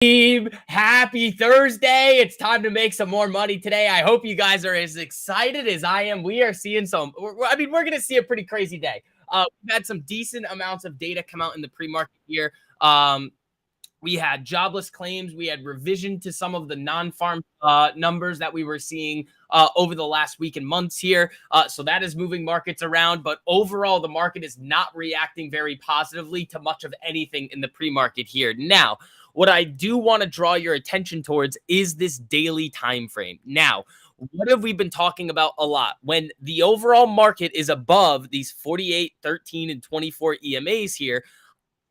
Team, happy Thursday. It's time to make some more money today. I hope you guys are as excited as I am. We are seeing we're going to see a pretty crazy day. We've had some decent amounts of data come out in the pre-market here. We had jobless claims. We had revision to some of the non-farm numbers that we were seeing over the last week and months here. So that is moving markets around. But overall, the market is not reacting very positively to much of anything in the pre-market here. Now, what I do want to draw your attention towards is this daily time frame. Now, what have we been talking about a lot? When the overall market is above these 48, 13, and 24 EMAs here,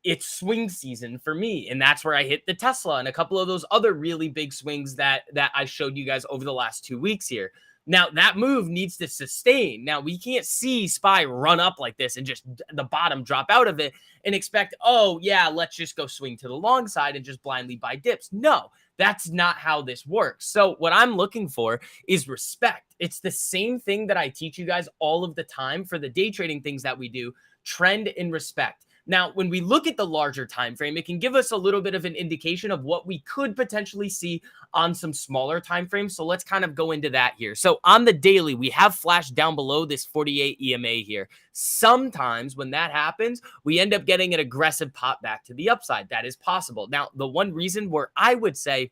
it's swing season for me. And that's where I hit the Tesla and a couple of those other really big swings that I showed you guys over the last 2 weeks here. Now, that move needs to sustain. Now, we can't see SPY run up like this and just the bottom drop out of it and expect, oh, yeah, let's just go swing to the long side and just blindly buy dips. No, that's not how this works. So what I'm looking for is respect. It's the same thing that I teach you guys all of the time for the day trading things that we do, trend and respect. Now, when we look at the larger time frame, it can give us a little bit of an indication of what we could potentially see on some smaller time frames. So let's kind of go into that here. So on the daily, we have flashed down below this 48 EMA here. Sometimes when that happens, we end up getting an aggressive pop back to the upside. That is possible. Now, the one reason where I would say,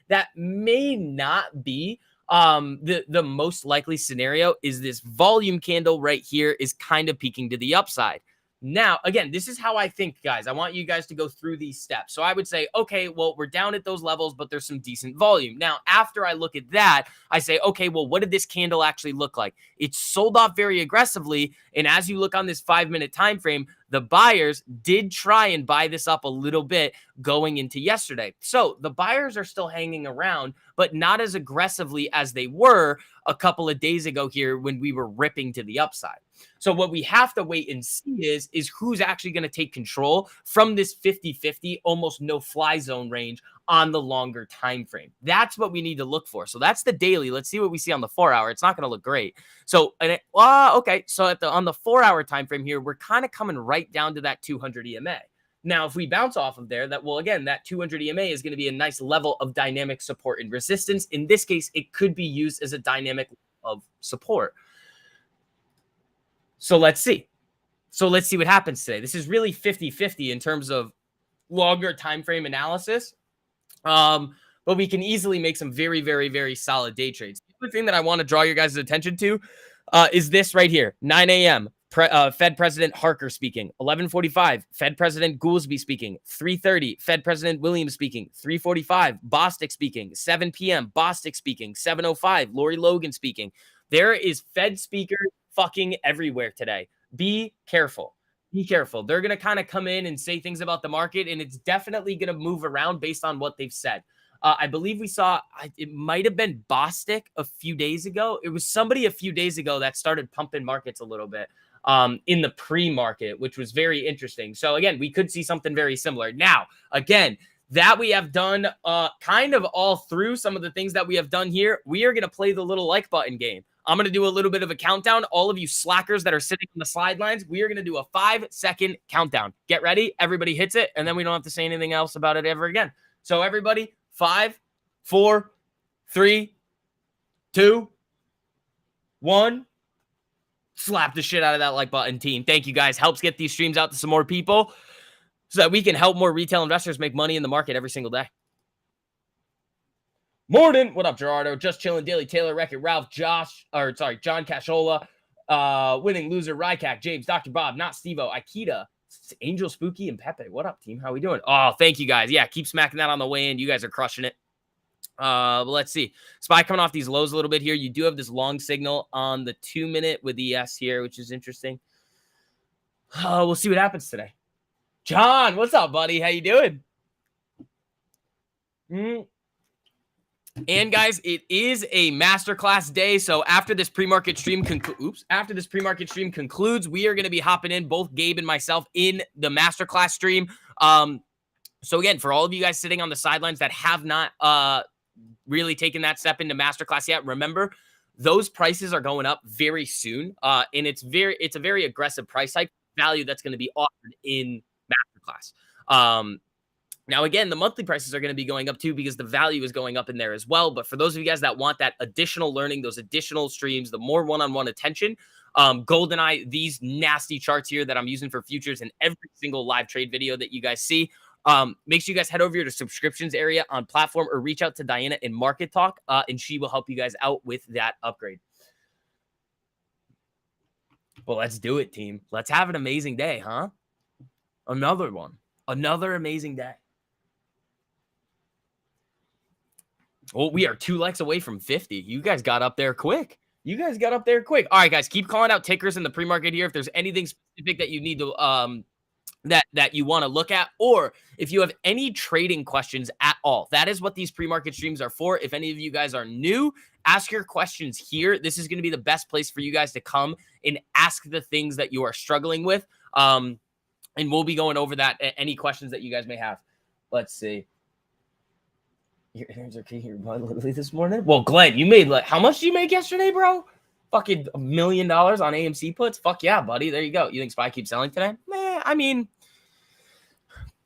that may not be the most likely scenario is this volume candle right here is kind of peaking to the upside. Now, again, this is how I think, guys. I want you guys to go through these steps. So I would say, okay, well, we're down at those levels, but there's some decent volume. Now, after I look at that, I say, okay, well, what did this candle actually look like? It sold off very aggressively. And as you look on this 5-minute time frame, the buyers did try and buy this up a little bit going into yesterday. So the buyers are still hanging around, but not as aggressively as they were a couple of days ago here when we were ripping to the upside. So what we have to wait and see is who's actually going to take control from this 50-50, almost no-fly zone range on the longer time frame. That's what we need to look for. So that's the daily. Let's see what we see on the 4-hour. It's not going to look great. So, okay. So on the 4-hour time frame here, we're kind of coming right down to that 200 EMA. Now, if we bounce off of there, that 200 EMA is going to be a nice level of dynamic support and resistance. In this case, it could be used as a dynamic of support. So let's see. what happens today. This is really 50-50 in terms of longer time frame analysis. But we can easily make some very, very, very solid day trades. The other thing that I want to draw your guys' attention to is this right here. 9 a.m. Fed President Harker speaking. 11:45, Fed President Goolsby speaking. 3:30, Fed President Williams speaking. 3:45, Bostic speaking. 7 p.m., Bostic speaking. 7:05, Lori Logan speaking. There is Fed speakers fucking everywhere today. Be careful. Be careful. They're going to kind of come in and say things about the market, and it's definitely going to move around based on what they've said. I believe we saw, it might have been Bostic a few days ago. It was somebody a few days ago that started pumping markets a little bit in the pre-market, which was very interesting. So again, we could see something very similar. Now, again, that we have done kind of all through some of the things that we have done here, we are going to play the little like button game. I'm going to do a little bit of a countdown. All of you slackers that are sitting on the sidelines, we are going to do a 5-second countdown. Get ready. Everybody hits it, and then we don't have to say anything else about it ever again. So everybody, 5, 4, 3, 2, 1. Slap the shit out of that like button, team. Thank you, guys. Helps get these streams out to some more people so that we can help more retail investors make money in the market every single day. Morning. What up, Gerardo? Just chilling. Daily Taylor, Wreck-It Ralph, John Cashola, Winning Loser, Rycack, James, Dr. Bob, Not Stevo, Akita, Angel Spooky, and Pepe. What up, team? How we doing? Oh, thank you, guys. Yeah, keep smacking that on the way in. You guys are crushing it. But let's see. SPY coming off these lows a little bit here. You do have this long signal on the 2-minute with ES here, which is interesting. We'll see what happens today. John, what's up, buddy? How you doing? And guys, it is a masterclass day. So after this pre-market stream concludes, we are going to be hopping in, both Gabe and myself, in the masterclass stream. So again, for all of you guys sitting on the sidelines that have not really taken that step into masterclass yet, remember those prices are going up very soon, and it's a very aggressive price hike value that's going to be offered in masterclass. Now, again, the monthly prices are going to be going up too because the value is going up in there as well. But for those of you guys that want that additional learning, those additional streams, the more one-on-one attention, GoldenEye, these nasty charts here that I'm using for futures in every single live trade video that you guys see. Make sure you guys head over here to subscriptions area on platform or reach out to Diana in Market Talk, and she will help you guys out with that upgrade. Well, let's do it, team. Let's have an amazing day, huh? Another one. Another amazing day. Well, we are 2 likes away from 50. You guys got up there quick. All right, guys, keep calling out tickers in the pre-market here. If there's anything specific that you need to that you want to look at, or if you have any trading questions at all, that is what these pre-market streams are for. If any of you guys are new, ask your questions here. This is going to be the best place for you guys to come and ask the things that you are struggling with. And we'll be going over that. Any questions that you guys may have. Let's see. Your earnings are kicking your butt literally this morning. Well, Glenn, you made like how much did you make yesterday, bro? Fucking $1 million on AMC puts. Fuck yeah, buddy. There you go. You think SPY keeps selling today? I mean,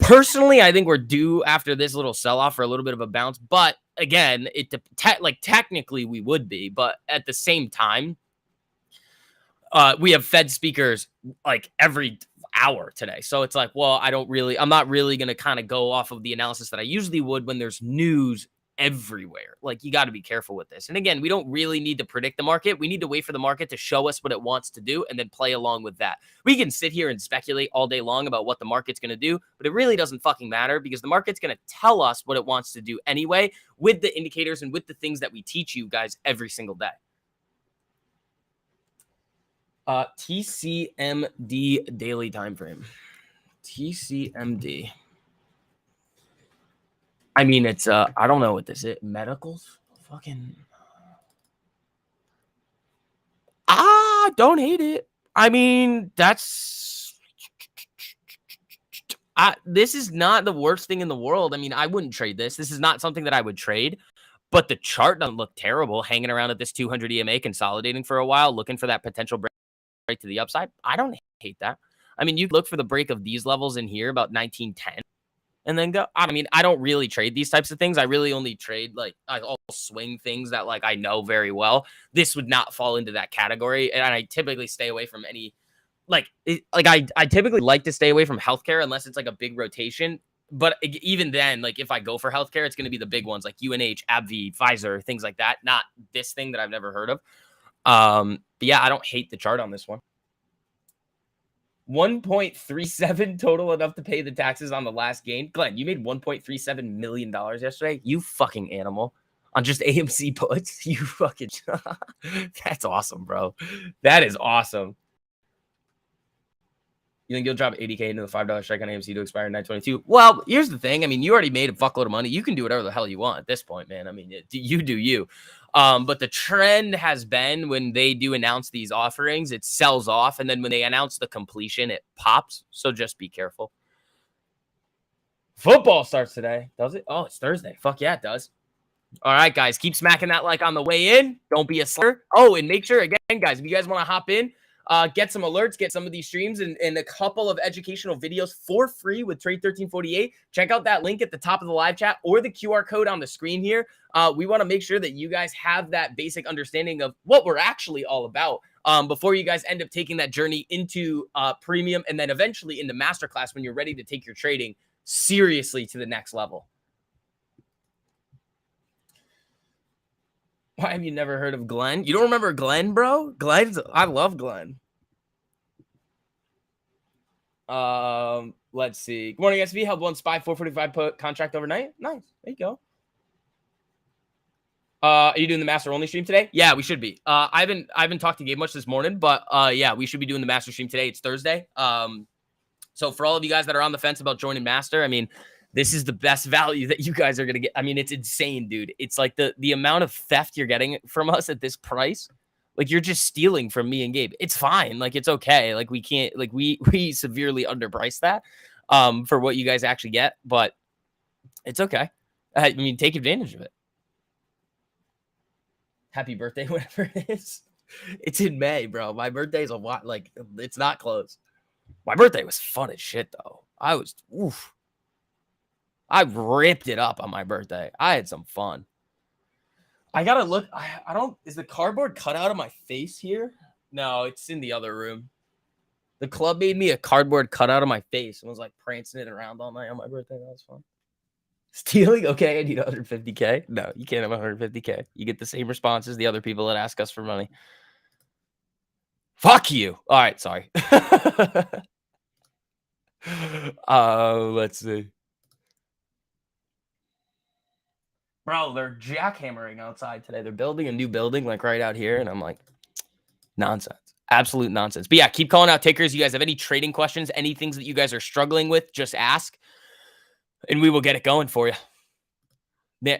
personally, I think we're due after this little sell-off for a little bit of a bounce. But again, technically we would be, but at the same time, we have Fed speakers like every hour today. So it's like, well, I'm not really going to kind of go off of the analysis that I usually would when there's news everywhere. Like, you got to be careful with this. And again, we don't really need to predict the market. We need to wait for the market to show us what it wants to do and then play along with that. We can sit here and speculate all day long about what the market's going to do, but it really doesn't fucking matter because the market's going to tell us what it wants to do anyway with the indicators and with the things that we teach you guys every single day. TCMD daily time frame. TCMD. I mean, it's I don't know what this is. Medicals? Fucking don't hate it. I mean, this is not the worst thing in the world. I mean, I wouldn't trade this. This is not something that I would trade. But the chart doesn't look terrible, hanging around at this 200 EMA, consolidating for a while, looking for that potential break to the upside. I don't hate that. I mean, you look for the break of these levels in here about 1910 and then go. I mean, I don't really trade these types of things. I really only trade I'll swing things that like I know very well. This would not fall into that category. And I typically stay away from any I typically like to stay away from healthcare unless it's like a big rotation. But even then, like if I go for healthcare, it's going to be the big ones like UNH, AbbVie, Pfizer, things like that. Not this thing that I've never heard of. But yeah, I don't hate the chart on this one. 1.37 total, enough to pay the taxes on the last gain. Glenn, you made $1.37 million yesterday. You fucking animal on just AMC puts. You fucking, that's awesome, bro. That is awesome. You think you'll drop 80K into the $5 strike on AMC to expire in 9/22? Well, here's the thing. I mean, you already made a fuckload of money. You can do whatever the hell you want at this point, man. I mean, you do you. But the trend has been when they do announce these offerings, it sells off. And then when they announce the completion, it pops. So just be careful. Football starts today. Does it? Oh, it's Thursday. Fuck yeah, it does. All right, guys. Keep smacking that like on the way in. Don't be a slacker. Oh, and make sure, again, guys, if you guys want to hop in, get some alerts, get some of these streams and a couple of educational videos for free with Trade 1348. Check out that link at the top of the live chat or the QR code on the screen here. We want to make sure that you guys have that basic understanding of what we're actually all about before you guys end up taking that journey into premium and then eventually into masterclass when you're ready to take your trading seriously to the next level. Why have you never heard of Glenn? You don't remember Glenn, bro? I love Glenn. Let's see. Good morning, SV. Held one SPY 445 put contract overnight. Nice. There you go. Are you doing the master only stream today? Yeah, we should be. I haven't talked to Gabe much this morning, but yeah, we should be doing the master stream today. It's Thursday. So for all of you guys that are on the fence about joining master, I mean, this is the best value that you guys are going to get. I mean, it's insane, dude. It's like the amount of theft you're getting from us at this price. Like, you're just stealing from me and Gabe. It's fine. Like, it's okay. Like, we can't, like, we severely underpriced that for what you guys actually get, but it's okay. I mean, take advantage of it. Happy birthday, whatever it is. It's in May, bro. My birthday's a lot. Like, it's not close. My birthday was fun as shit, though. I I ripped it up on my birthday. I had some fun. I gotta look. I don't. Is the cardboard cut out of my face here? No, it's in the other room. The club made me a cardboard cutout of my face and was like prancing it around all night on my birthday. That was fun. Stealing? Okay, I need 150K. No, you can't have 150K. You get the same response as the other people that ask us for money. Fuck you. All right, sorry. Let's see. Bro, they're jackhammering outside today. They're building a new building like right out here, and I'm like, nonsense. Absolute nonsense. But yeah, keep calling out tickers. You guys have any trading questions, any things that you guys are struggling with, just ask, and we will get it going for you.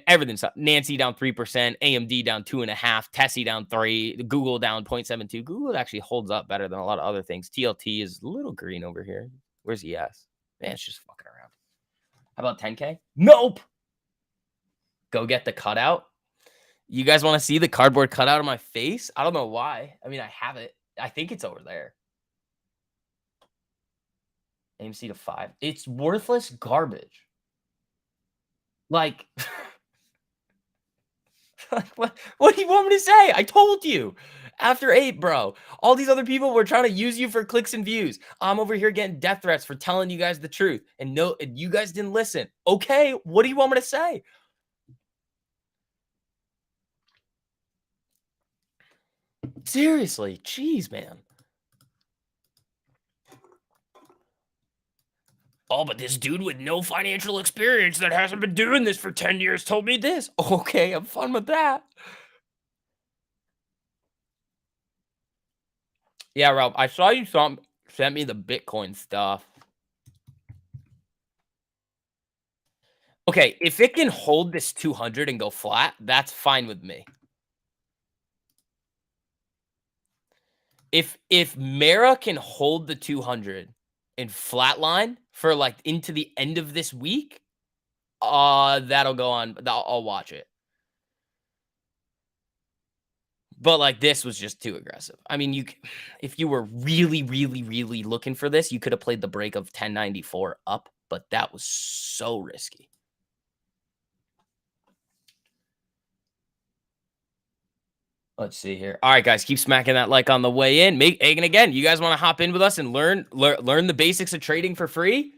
Everything's up. Nancy down 3%, AMD down 2.5%, Tessie down 3%, Google down 0.72%. Google actually holds up better than a lot of other things. TLT is a little green over here. Where's ES? Man, it's just fucking around. How about 10K? Nope. Go get the cutout. You guys want to see the cardboard cutout of my face? I don't know why. I mean, I have it. I think it's over there. AMC to 5. It's worthless garbage. Like, what do you want me to say? I told you. After 8, bro. All these other people were trying to use you for clicks and views. I'm over here getting death threats for telling you guys the truth. And no, you guys didn't listen. Okay, what do you want me to say? Seriously, jeez, man. Oh, but this dude with no financial experience that hasn't been doing this for 10 years told me this. Okay, I'm fun with that. Yeah, Ralph, I saw you sent me the Bitcoin stuff. Okay, if it can hold this 200 and go flat, that's fine with me. If Mara can hold the 200 and flatline for like into the end of this week, that'll go on. I'll watch it. But like this was just too aggressive. I mean, if you were really, really, really looking for this, you could have played the break of 1094 up, but that was so risky. Let's see here. All right, guys, keep smacking that like on the way in. And again, you guys want to hop in with us and learn the basics of trading for free?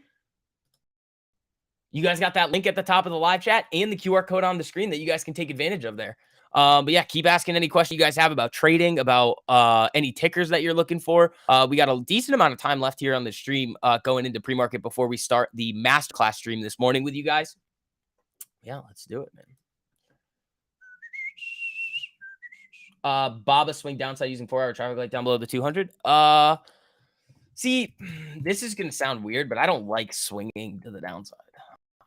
You guys got that link at the top of the live chat and the QR code on the screen that you guys can take advantage of there. But yeah, keep asking any question you guys have about trading, about any tickers that you're looking for. We got a decent amount of time left here on the stream going into pre-market before we start the masterclass stream this morning with you guys. Yeah, let's do it, man. Baba swing downside using 4-hour traffic light down below the 200. See, this is going to sound weird, but I don't like swinging to the downside.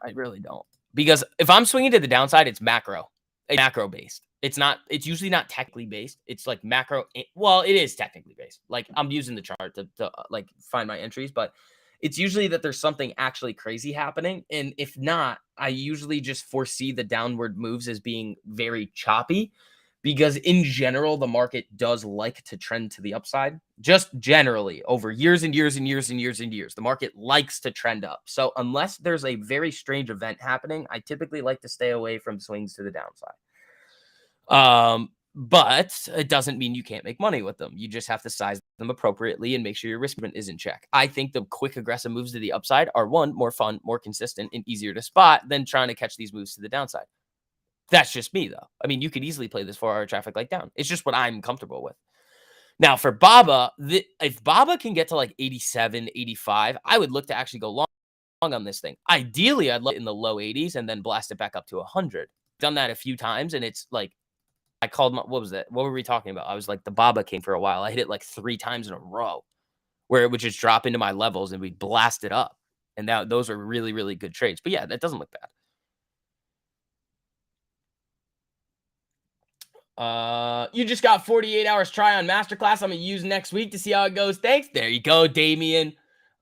I really don't. Because if I'm swinging to the downside, it's macro. It's macro based. It's usually not technically based. It's like macro. Well, it is technically based. Like I'm using the chart to like find my entries, but it's usually that there's something actually crazy happening. And if not, I usually just foresee the downward moves as being very choppy. Because in general, the market does like to trend to the upside. Just generally, over years and years and years and years and years, the market likes to trend up. So unless there's a very strange event happening, I typically like to stay away from swings to the downside. But it doesn't mean you can't make money with them. You just have to size them appropriately and make sure your risk management is in check. I think the quick, aggressive moves to the upside are, one, more fun, more consistent, and easier to spot than trying to catch these moves to the downside. That's just me, though. I mean, you could easily play this 4-hour traffic light down. It's just what I'm comfortable with. Now, for Baba, if Baba can get to like 87, 85, I would look to actually go long on this thing. Ideally, I'd look in the low 80s and then blast it back up to 100. Done that a few times, and it's like, I called my, what was that? What were we talking about? I was like, the Baba King for a while. I hit it like 3 times in a row where it would just drop into my levels and we'd blast it up. And those are really, really good trades. But yeah, that doesn't look bad. You just got 48 hours try on masterclass. I'm gonna use next week to see how it goes. Thanks. There you go, Damien.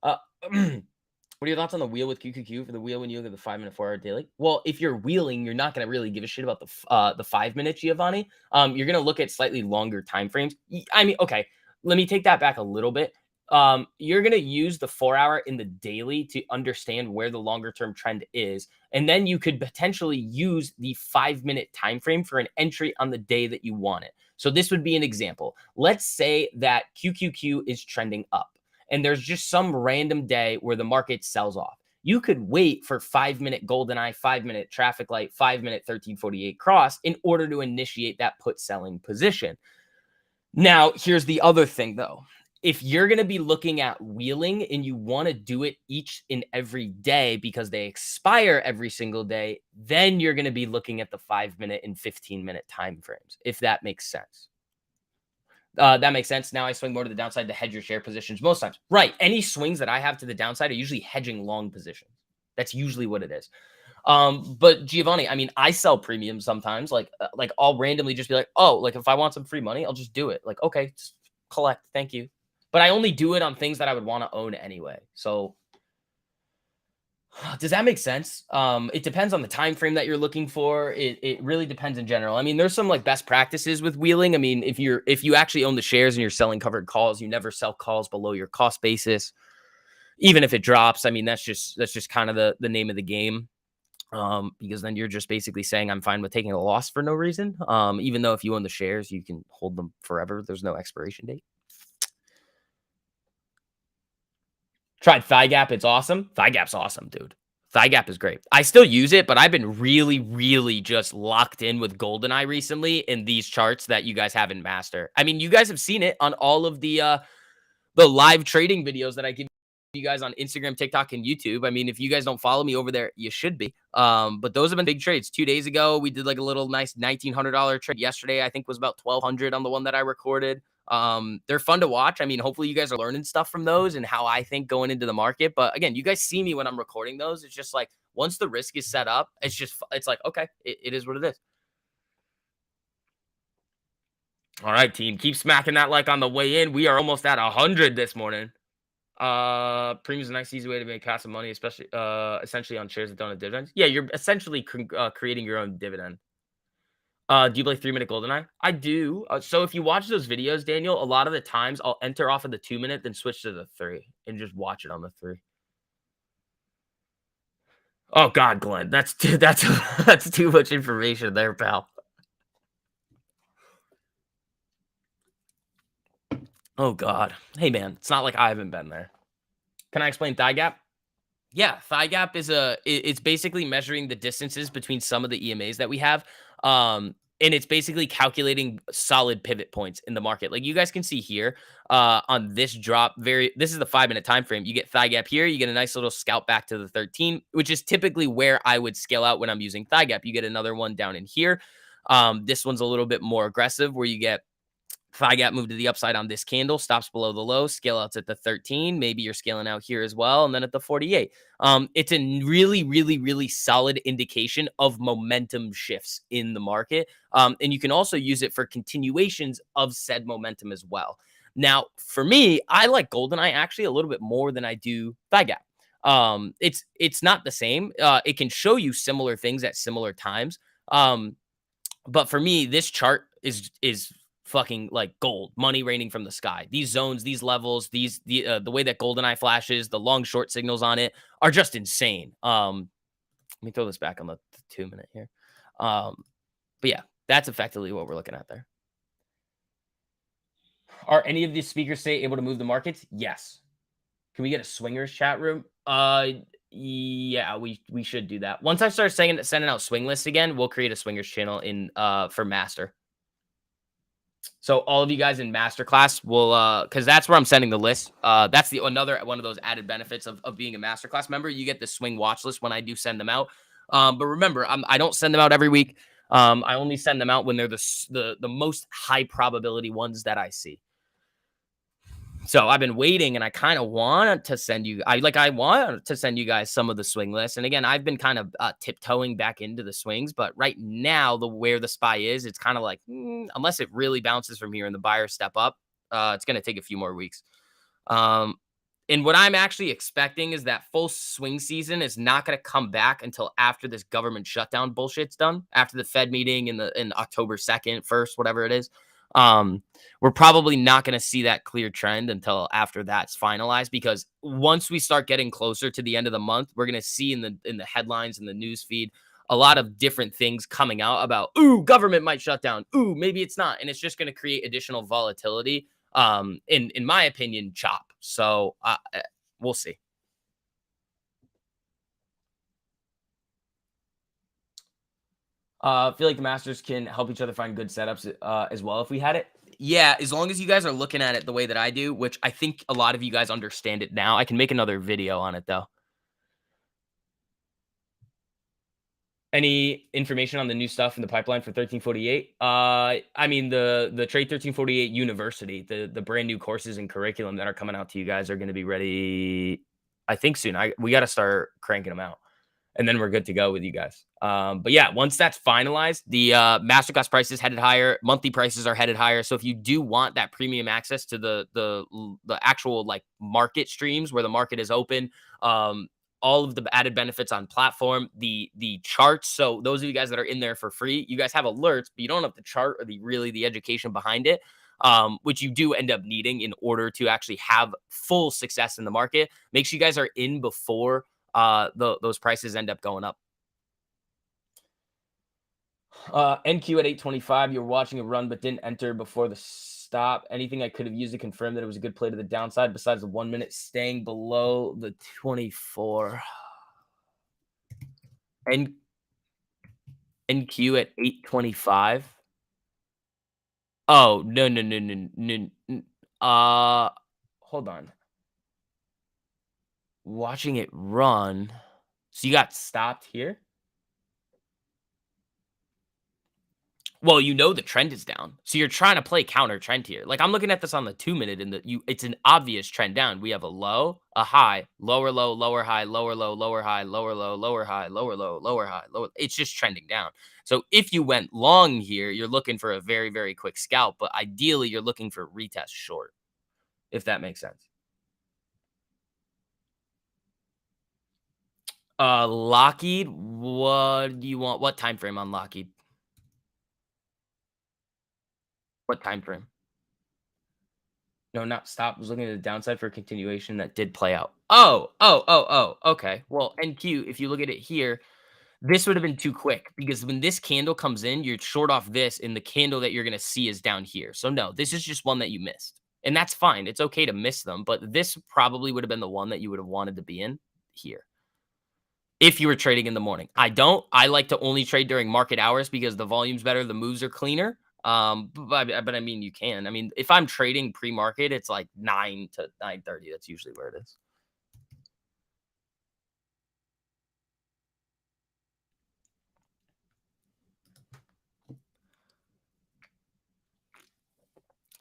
What are your thoughts on the wheel with QQQ for the wheel when you look at the 5-minute 4-hour daily? Well, if you're wheeling, you're not gonna really give a shit about the 5-minute, Giovanni. You're gonna look at slightly longer time frames. I mean, okay, let me take that back a little bit. You're going to use the 4 hour in the daily to understand where the longer term trend is. And then you could potentially use the 5 minute time frame for an entry on the day that you want it. So this would be an example. Let's say that QQQ is trending up and there's just some random day where the market sells off. You could wait for 5 minute golden eye, 5 minute traffic light, 5 minute 1348 cross in order to initiate that put selling position. Now, here's the other thing though. If you're going to be looking at wheeling and you want to do it each and every day because they expire every single day, then you're going to be looking at the 5 minute and 15 minute time frames, if that makes sense. That makes sense. Now I swing more to the downside to hedge your share positions most times. Right. Any swings that I have to the downside are usually hedging long positions. That's usually what it is. But Giovanni, I mean, I sell premium sometimes. Like I'll randomly just be like, oh, like if I want some free money, I'll just do it. Like, okay, just collect. Thank you. But I only do it on things that I would want to own anyway. So does that make sense? It depends on the time frame that you're looking for. It really depends in general. I mean, there's some like best practices with wheeling. I mean, if you actually own the shares and you're selling covered calls, you never sell calls below your cost basis, even if it drops. I mean, that's just kind of the name of the game. Because then you're just basically saying I'm fine with taking a loss for no reason. Even though if you own the shares, you can hold them forever. There's no expiration date. Tried Thigh Gap. It's awesome. Thigh Gap's awesome, dude. Thigh Gap is great. I still use it, but I've been really, really just locked in with GoldenEye recently in these charts that you guys haven't mastered. I mean, you guys have seen it on all of the live trading videos that I give you guys on Instagram, TikTok, and YouTube. I mean, if you guys don't follow me over there, you should be. But those have been big trades. 2 days ago, we did like a little nice $1,900 trade. Yesterday, I think was about $1,200 on the one that I recorded. They're fun to watch. I mean, hopefully you guys are learning stuff from those and how I think going into the market. But again, you guys see me when I'm recording those. It's just like once the risk is set up, it's like, okay, it is what it is. All right, team, keep smacking that like on the way in. We are almost at 100 this morning. Premium is a nice, easy way to make passive money, especially essentially on shares that don't have dividends. Yeah, you're essentially creating your own dividend. Do you play 3 minute GoldenEye? I do. So if you watch those videos, Daniel, a lot of the times I'll enter off of the 2 minute, then switch to the 3 and just watch it on the 3. Oh God, Glenn, that's that's too much information there, pal. Oh God, hey man, it's not like I haven't been there. Can I explain thigh gap? Yeah, thigh gap is it's basically measuring the distances between some of the EMAs that we have. And it's basically calculating solid pivot points in the market. Like you guys can see here, on this drop, this is the 5 minute time frame. You get thigh gap here, you get a nice little scalp back to the 13, which is typically where I would scale out when I'm using thigh gap. You get another one down in here. This one's a little bit more aggressive where you get thigh gap move to the upside on this candle, stops below the low, scale outs at the 13. Maybe you're scaling out here as well. And then at the 48. It's a really, really, really solid indication of momentum shifts in the market. And you can also use it for continuations of said momentum as well. Now, for me, I like GoldenEye actually a little bit more than I do thigh gap. It's not the same. It can show you similar things at similar times. But for me, this chart is fucking like gold, money raining from the sky. These zones, these levels, the way that GoldenEye flashes, the long short signals on it are just insane. Let me throw this back on the 2 minute here. But yeah, that's effectively what we're looking at there. Are any of these speakers say able to move the markets? Yes. Can we get a swingers chat room? Yeah, we should do that. Once I start sending out swing lists again, we'll create a swingers channel in for master. So all of you guys in masterclass will, because that's where I'm sending the list. That's another one of those added benefits of being a masterclass member. You get the swing watch list when I do send them out. But remember, I don't send them out every week. I only send them out when they're the most high probability ones that I see. So I've been waiting, and I kind of want to send you. I want to send you guys some of the swing lists. And again, I've been kind of tiptoeing back into the swings, but right now, where the SPY is, it's kind of like unless it really bounces from here and the buyers step up, it's going to take a few more weeks. And what I'm actually expecting is that full swing season is not going to come back until after this government shutdown bullshit's done, after the Fed meeting in October 2nd, 1st, whatever it is. Um, we're probably not going to see that clear trend until after that's finalized, because once we start getting closer to the end of the month, we're going to see in the headlines and the news feed a lot of different things coming out about, ooh, government might shut down, ooh, maybe it's not, and it's just going to create additional volatility. In my opinion, chop. So we'll see. I feel like the masters can help each other find good setups as well if we had it. Yeah, as long as you guys are looking at it the way that I do, which I think a lot of you guys understand it now. I can make another video on it though. Any information on the new stuff in the pipeline for 1348? I mean the Trade 1348 University, the brand new courses and curriculum that are coming out to you guys are going to be ready, I think soon. We got to start cranking them out, and then we're good to go with you guys. But yeah, once that's finalized, the masterclass prices headed higher, monthly prices are headed higher. So if you do want that premium access to the actual like market streams where the market is open, all of the added benefits on platform, the charts. So those of you guys that are in there for free, you guys have alerts, but you don't have the chart or the education behind it. Which you do end up needing in order to actually have full success in the market. Make sure you guys are in before those prices end up going up. NQ at 825. You're watching a run but didn't enter before the stop. Anything I could have used to confirm that it was a good play to the downside besides the 1 minute staying below the 24? N NQ at 825. Oh, no, no, no, no, no. Hold on. Watching it run. So you got stopped here? Well, you know the trend is down, so you're trying to play counter trend here. Like, I'm looking at this on the 2 minute, and it's an obvious trend down. We have a low, a high, lower low, lower high, lower low, lower high, lower low, lower high, lower low, lower high, lower. It's just trending down. So if you went long here, you're looking for a very, very quick scalp, but ideally you're looking for retest short, if that makes sense. Lockheed, what do you want? What time frame on Lockheed? What time frame? No, not stop. Was looking at the downside for a continuation that did play out. Oh. Okay. Well, NQ, if you look at it here, this would have been too quick because when this candle comes in, you're short off this, and the candle that you're going to see is down here. So, no, this is just one that you missed. And that's fine. It's okay to miss them, but this probably would have been the one that you would have wanted to be in here if you were trading in the morning. I don't. I like to only trade during market hours because the volume's better, the moves are cleaner. But I mean, you can. I mean, if I'm trading pre-market, it's like 9 to 9:30. That's usually where it is.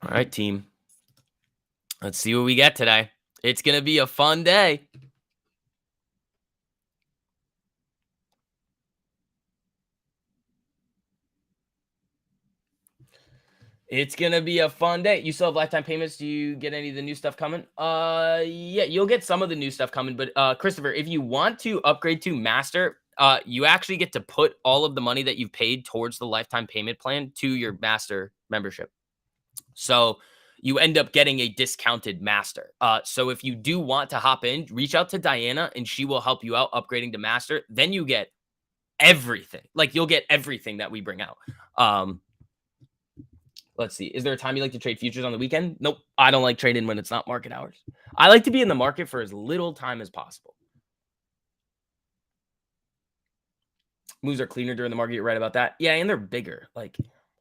All right, team. Let's see what we get today. It's gonna be a fun day. It's gonna be a fun day. You still have lifetime payments. Do you get any of the new stuff coming? Yeah, you'll get some of the new stuff coming. But Christopher, if you want to upgrade to master, you actually get to put all of the money that you've paid towards the lifetime payment plan to your master membership. So you end up getting a discounted master. So if you do want to hop in, reach out to Diana and she will help you out upgrading to master. Then you get everything. Like you'll get everything that we bring out. Let's see. Is there a time you like to trade futures on the weekend? Nope. I don't like trading when it's not market hours. I like to be in the market for as little time as possible. Moves are cleaner during the market. You're right about that. Yeah, and they're bigger. Like,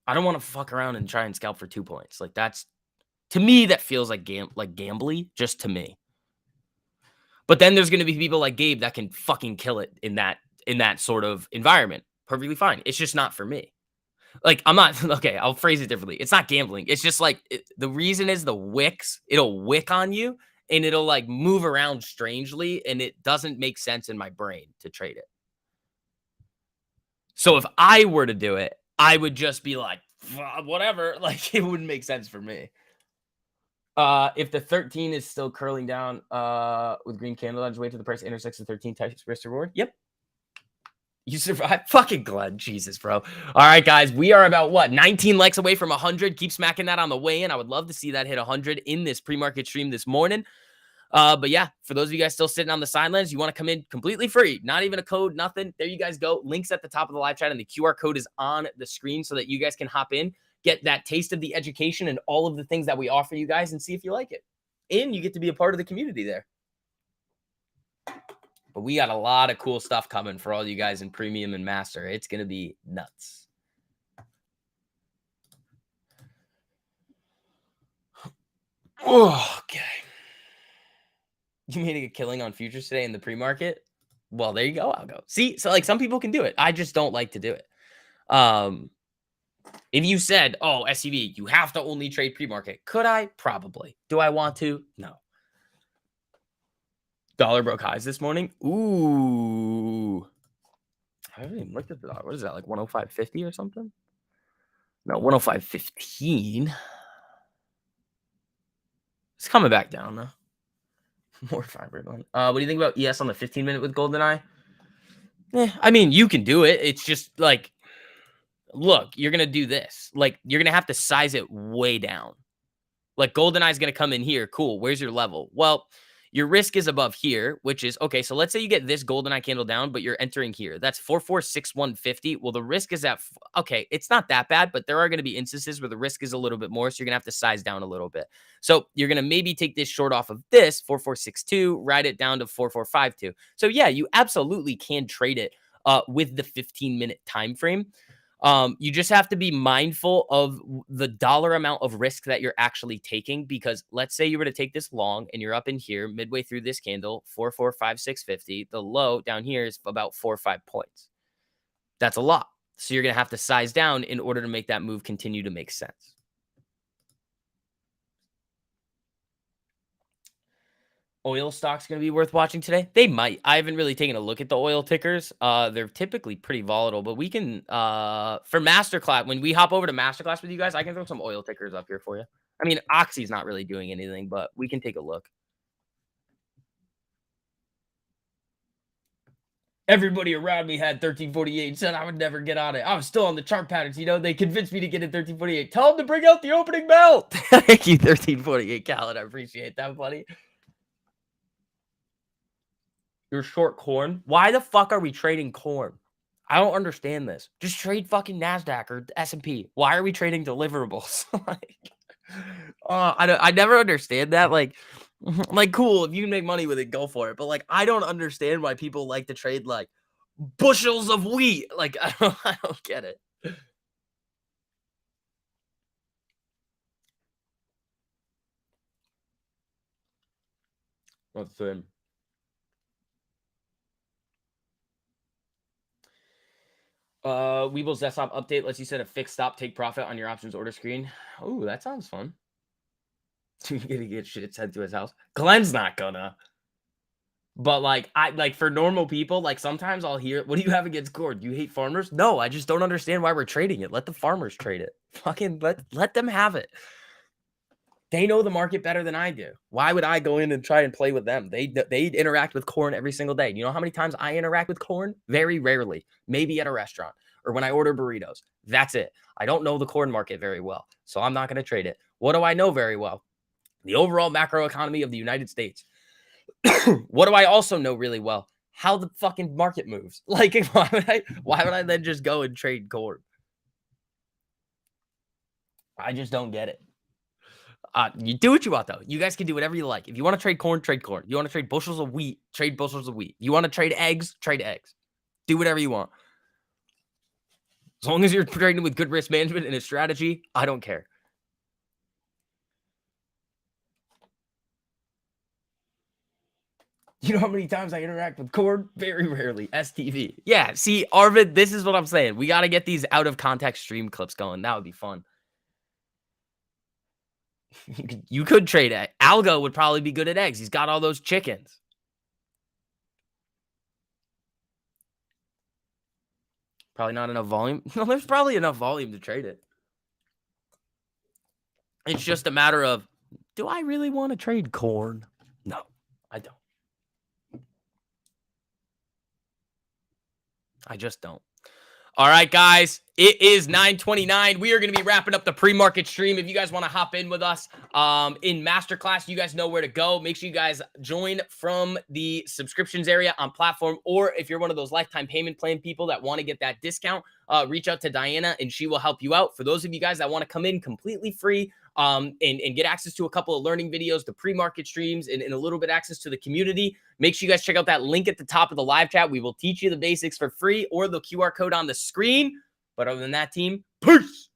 I don't want to fuck around and try and scalp for 2 points. Like, that's to me, that feels like gambly, just to me. But then there's gonna be people like Gabe that can fucking kill it in that sort of environment. Perfectly fine. It's just not for me. Like, I'm not okay, I'll phrase it differently. It's not gambling. It's just like the reason is the wicks, it'll wick on you and it'll like move around strangely, and it doesn't make sense in my brain to trade it. So if I were to do it, I would just be like, whatever. Like, it wouldn't make sense for me. If the 13 is still curling down with green candle, I'd wait till the price intersects the 13 types risk reward. Yep. You survived? Fucking Glenn. Jesus, bro. All right, guys. We are about what? 19 likes away from 100. Keep smacking that on the way in. I would love to see that hit 100 in this pre-market stream this morning. But yeah, for those of you guys still sitting on the sidelines, you want to come in completely free, not even a code, nothing. There you guys go. Links at the top of the live chat, and the QR code is on the screen so that you guys can hop in, get that taste of the education and all of the things that we offer you guys, and see if you like it. And you get to be a part of the community there. But we got a lot of cool stuff coming for all you guys in premium and master. It's going to be nuts. Oh, okay. You made a killing on futures today in the pre-market? Well, there you go. I'll go. See, so like some people can do it. I just don't like to do it. If you said, oh, SCV, you have to only trade pre-market, could I? Probably. Do I want to? No. Dollar broke highs this morning. Ooh. I haven't even looked at the dollar. What is that, like 105.50 or something? No, 105.15. It's coming back down, though. More fiber one. What do you think about ES on the 15-minute with GoldenEye? I mean, you can do it. It's just like, look, you're going to do this. Like, you're going to have to size it way down. Like, GoldenEye is going to come in here. Cool. Where's your level? Well, your risk is above here, which is, okay, so let's say you get this GoldenEye candle down, but you're entering here. That's 446150. Well, the risk is at, okay, it's not that bad, but there are going to be instances where the risk is a little bit more, so you're going to have to size down a little bit. So you're going to maybe take this short off of this, 4462, ride it down to 4452. So yeah, you absolutely can trade it with the 15-minute time frame. You just have to be mindful of the dollar amount of risk that you're actually taking, because let's say you were to take this long and you're up in here midway through this candle, 445650. The low down here is about 4 or 5 points. That's a lot. So you're going to have to size down in order to make that move continue to make sense. Oil stocks going to be worth watching today? They might. I haven't really taken a look at the oil tickers. They're typically pretty volatile, but we can, for Masterclass, when we hop over to Masterclass with you guys, I can throw some oil tickers up here for you. I mean, Oxy's not really doing anything, but we can take a look. Everybody around me had 1348, said I would never get on it. I was still on the chart patterns. You know, they convinced me to get in 1348. Tell them to bring out the opening bell. Thank you, 1348, Khaled. I appreciate that, buddy. You're short corn. Why the fuck are we trading corn? I don't understand this. Just trade fucking NASDAQ or S&P. Why are we trading deliverables? I never understand that. Like, cool, if you can make money with it, go for it. But like, I don't understand why people like to trade like bushels of wheat. Like, I don't get it. That's the Weeble's desktop update lets you set a fixed stop, take profit on your options order screen. Oh, that sounds fun. You're gonna get shit sent to his house. Glenn's not gonna. But like, for normal people, like sometimes I'll hear, what do you have against corn? You hate farmers? No, I just don't understand why we're trading it. Let the farmers trade it. Fucking let them have it. They know the market better than I do. Why would I go in and try and play with them? They interact with corn every single day. You know how many times I interact with corn? Very rarely. Maybe at a restaurant or when I order burritos. That's it. I don't know the corn market very well, so I'm not going to trade it. What do I know very well? The overall macroeconomy of the United States. What do I also know really well? How the fucking market moves. Like, why would I then just go and trade corn? I just don't get it. You do what you want, though. You guys can do whatever you like. If you want to trade corn, trade corn. You want to trade bushels of wheat, trade bushels of wheat. You want to trade eggs, trade eggs. Do whatever you want. As long as you're trading with good risk management and a strategy, I don't care. You know how many times I interact with corn? Very rarely. STV. Yeah, see, Arvid, this is what I'm saying. We got to get these out of context stream clips going. That would be fun. You could trade it. Algo would probably be good at eggs. He's got all those chickens. Probably not enough volume. No, there's probably enough volume to trade it. It's just a matter of, do I really want to trade corn? No, I don't. I just don't. All right, guys, it is 9:29. We are going to be wrapping up the pre-market stream. If you guys want to hop in with us in masterclass, you guys know where to go. Make sure you guys join from the subscriptions area on platform, or if you're one of those lifetime payment plan people that want to get that discount, reach out to Diana and she will help you out. For those of you guys that want to come in completely free, and get access to a couple of learning videos, the pre-market streams, and a little bit access to the community, make sure you guys check out that link at the top of the live chat. We will teach you the basics for free or the QR code on the screen. But other than that, team, peace.